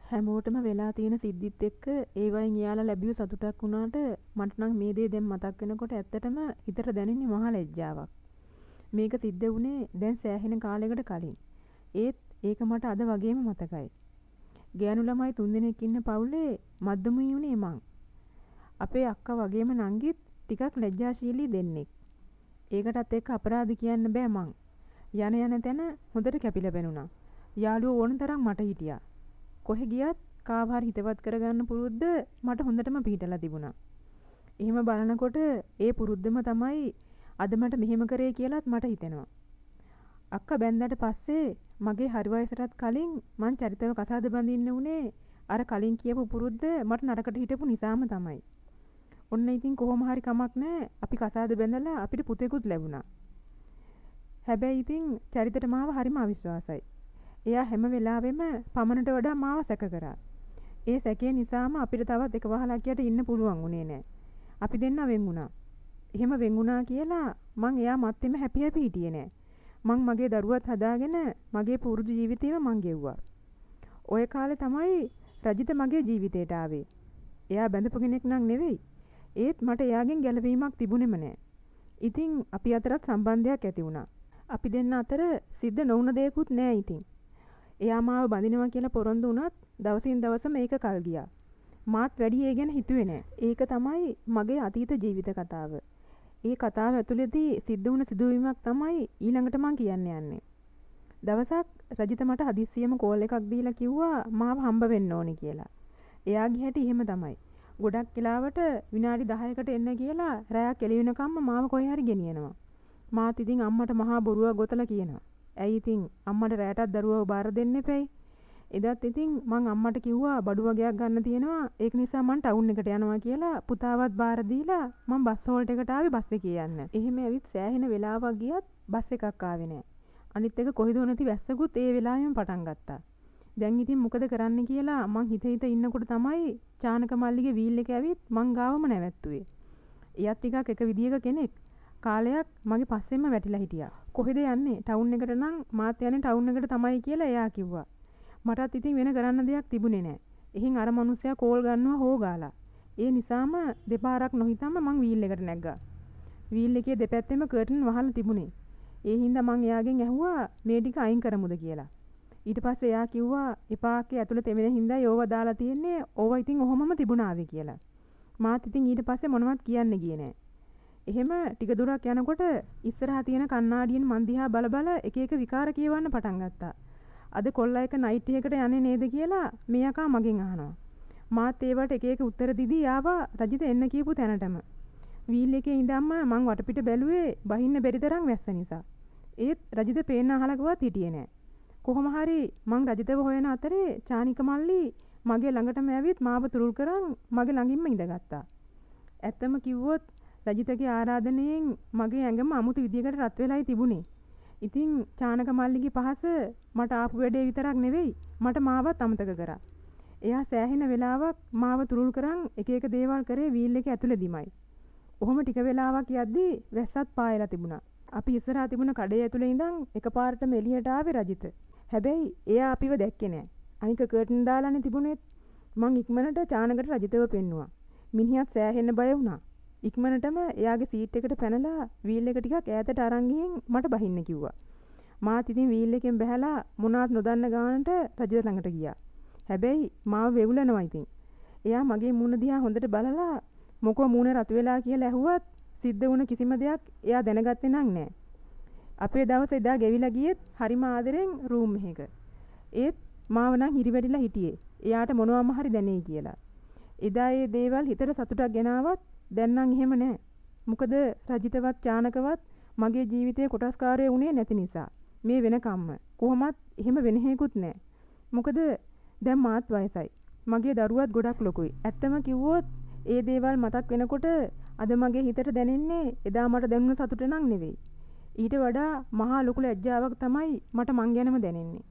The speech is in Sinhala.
හැමෝටම වෙලා තියෙන සිද්ධිත් එක්ක ඒ වයින් එයාලා ලැබිය සතුටක් වුණාට මට නම් මේ දේ දැන් මතක් වෙනකොට ඇත්තටම හිතට දැනෙන්නේ මහා ලැජ්ජාවක්. මේක සිද්ධ වුණේ දැන් සෑහෙන කාලයකට කලින්. ඒත් ඒක මට අද වගේම මතකයි. ගෑනු ළමයි 3 දෙනෙක් ඉන්න පවුලේ මද්දමුයි උනේ මං. අපේ අක්කා වගේම නංගිත් ටිකක් ලැජ්ජාශීලී දෙන්නෙක්. ඒකටත් එක්ක අපරාධ කියන්න බෑ මං. යන තැන හොඳට කැපිලා පෙනුණා. යාළුවෝ ඕන තරම් මට හිටියා. කොහෙ ගියත් කාව හරි හිතවත් කරගන්න පුරුද්ද මට හොඳටම පිහිටලා තිබුණා. එහෙම බලනකොට ඒ පුරුද්දම තමයි අද මට මෙහෙම කරේ කියලාත් මට හිතෙනවා. අක්කා බැන්දට පස්සේ මගේ හරි වයසටත් කලින් මං චරිතව කසාද බඳින්න උනේ අර කලින් කියපු පුරුද්ද මට නරකට හිටපු නිසාම තමයි. ඔන්න ඉතින් කොහොම හරි කමක් නැහැ අපි කසාද බැඳලා අපිට පුතෙකුත් ලැබුණා. හැබැයි ඉතින් චරිතට මාව හරිම අවිශ්වාසයි. එයා හැම වෙලාවෙම පමණට වඩා මාව සැක කරා. ඒ සැකේ නිසාම අපිට තවත් එක වහලක් යට ඉන්න පුළුවන් වුණේ නැහැ. අපි දෙන්න වෙන් වුණා. එහෙම වෙන් වුණා කියලා මං එයා මැත්තේම හැපි හිටියේ නැහැ. මං මගේ දරුවත් හදාගෙන මගේ පුරුදු ජීවිතේම මං ගෙව්වා. ඔය කාලේ තමයි රජිත මගේ ජීවිතේට ආවේ. එයා බැඳපු කෙනෙක් නම් නෙවෙයි. ඒත් මට එයාගෙන් ගැලවීමක් තිබුණෙම නැහැ. ඉතින් අපි අතරත් සම්බන්ධයක් ඇති වුණා. අපි දෙන්න අතර සිද්ධ නොවුන දෙයක්වත් නැහැ ඉතින්. එයා මාව බඳිනවා කියලා පොරොන්දු වුණත් දවසින් දවස මේක කල් ගියා. මාත් වැඩි ඒ ගැන හිතුවේ නැහැ. ඒක තමයි මගේ අතීත ජීවිත කතාව. ඒ කතාව ඇතුළේදී සිද්ධ වුණ සිදුවීමක් තමයි ඊළඟට මං කියන්න යන්නේ. දවසක් රජිත මට හදිස්සියෙම කෝල් එකක් දීලා කිව්වා මාව හම්බ වෙන්න ඕනේ කියලා. එයාගේ හැටි එහෙම තමයි. ගොඩක් වෙලාවට විනාඩි 10කට එන්න කියලා රැයක් එළි වෙනකම්ම මාව කොහේ හරි ගෙනියනවා. මාත් ඉතින් අම්මට මහා බොරුවක් ගොතලා කියනවා. ඇයි ඉතින් අම්මට රැයටත් දරුවව බාර දෙන්න එපැයි. එදත් ඉතින් මං අම්මට කිව්වා බඩු වගයක් ගන්න තියෙනවා. ඒක නිසා මං ටවුන් එකට යනවා කියලා පුතාවත් බාර දීලා මං බස් හෝල්ට් එකට ආවේ බස් එකේ යන්න. එහෙම ඇවිත් සෑහෙන වෙලාවක් ගියත් බස් එකක් ආවේ නැහැ. අනිත් එක කොහෙදෝ නැති වැස්සකුත් ඒ වෙලාවෙම පටන් ගත්තා. දැන් ඉතින් මොකද කරන්න කියලා මං හිත ඉන්නකොට තමයි චානක මල්ලිගේ වීල් එක ඇවිත් මං ගාවම නැවැත්තුවේ. එයාත් ටිකක් එක විදියක කෙනෙක්. කාලයක් මගේ පස්සෙන්ම වැටිලා හිටියා. කොහෙද යන්නේ? ටවුන් එකට නම් මාත් යන්නේ ටවුන් එකට තමයි කියලා එයා කිව්වා. මටත් ඉතින් වෙන කරන්න දෙයක් තිබුණේ නැහැ. එහෙන් අර මිනිස්සයා කෝල් ගන්නවා හොගාලා. ඒ නිසාම දෙපාරක් නොහිතම මං වීල් එකට නැග්ගා. වීල් එකේ දෙපැත්තෙම කර්ටන් වහලා තිබුණේ. ඒ හින්දා මං එයාගෙන් ඇහුවා මේ ටික අයින් කරමුද කියලා. ඊට පස්සේ එයා කිව්වා එපාකේ ඇතුළේ තෙමෙන හින්දා යෝව දාලා තියෙන්නේ. ඕවා ඉතින් ඔහොමම තිබුණාවේ කියලා. මාත් ඉතින් ඊට පස්සේ මොනවත් කියන්න ගියේ නැහැ. එහෙම ටික දුරක් යනකොට ඉස්සරහා තියෙන කණ්ණාඩියෙන් මන් දිහා බල බල එක එක විකාර කියවන්න පටන් ගත්තා. අද කොල්ලා එක නයිට් එකකට යන්නේ නේද කියලා මේ අකා මගෙන් අහනවා. මාත් ඒවට එක එක උත්තර දීදී ආවා රජිත එන්න කියපු තැනටම. වීල් එකේ ඉඳන්ම මං වටපිට බැලුවේ බහින්න බැරි තරම් වැස්ස නිසා. ඒත් රජිත පේන්න අහලකවත් හිටියේ නෑ. කොහොම හරි මං රජිතව හොයන අතරේ චානික මල්ලි මගේ ළඟටම ඇවිත් මාව තුරුල් කරන් මගේ ළඟින්ම ඉඳගත්තා. ඇත්තම කිව්වොත් රජිතගේ ආරාධනයෙන් මගේ ඇඟම අමුතු විදියකට රත් වෙලායි තිබුණේ. ඉතින් චානක මල්ලිගේ පහස මට ආපු වැඩේ විතරක් නෙවෙයි මට මාවත් අමතක කරා. එයා සෑහෙන වෙලාවක් මාව තුරුල් කරන් එක එක දේවල් කරේ වීල් එකේ ඇතුළේදීමයි. ඔහොම ටික වෙලාවක් යද්දී වැස්සත් පායලා තිබුණා. අපි ඉස්සරහා තිබුණ කඩේ ඇතුළේ ඉඳන් එකපාරටම එළියට ආවේ රජිත. හැබැයි එයා අපිව දැක්කේ නෑ. අනික කර්ටන් දාලානේ තිබුණෙත්. මං ඉක්මනට චානකට රජිතව පෙන්නුවා. මිනිහත් සෑහෙන්න බය වුණා. ඉක්මනටම එයාගේ සීට් එකට පැනලා වීල් එක ටිකක් ඈතට අරන් ගිහින් මට බහින්න කිව්වා. මාත් ඉතින් වීල් එකෙන් බැහැලා මොනවත් නොදන්න ගානට රජිත ළඟට ගියා. හැබැයි මාව වෙවුලනවා ඉතින්. එයා මගේ මූණ දිහා හොඳට බලලා මොකෝ මූණ රතු වෙලා කියලා ඇහුවත් සිද්ධ වුණ කිසිම දෙයක් එයා දැනගත්තේ නෑ. අපේ දවස් එදා ගෙවිලා ගියෙත් හරිම ආදරෙන් රූම් එකක. ඒත් මාව නම් හිරිවැඩිලා හිටියේ. එයාට මොනවම හරි දැනෙයි කියලා. එදා ඒ දේවල් හිතට සතුටක් ගෙනාවත් දැන් නම් එහෙම නෑ. මොකද රජිතවත් චානකවත් මගේ ජීවිතේ කොටස්කාරය වුණේ නැති නිසා. මේ වෙනකම්ම කොහොමත් එහෙම වෙන හේකුත් නෑ. මොකද දැන් මාත් වයසයි. මගේ දරුවත් ගොඩක් ලොකුයි. ඇත්තම කිව්වොත් ඒ දේවල් මතක් වෙනකොට අද මගේ හිතට දැනෙන්නේ එදා මට දැනුණ සතුට නම් නෙවෙයි. ඊට වඩා මහා ලොකු ලැජ්ජාවක් තමයි මට මං ගැනම දැනෙන්නේ.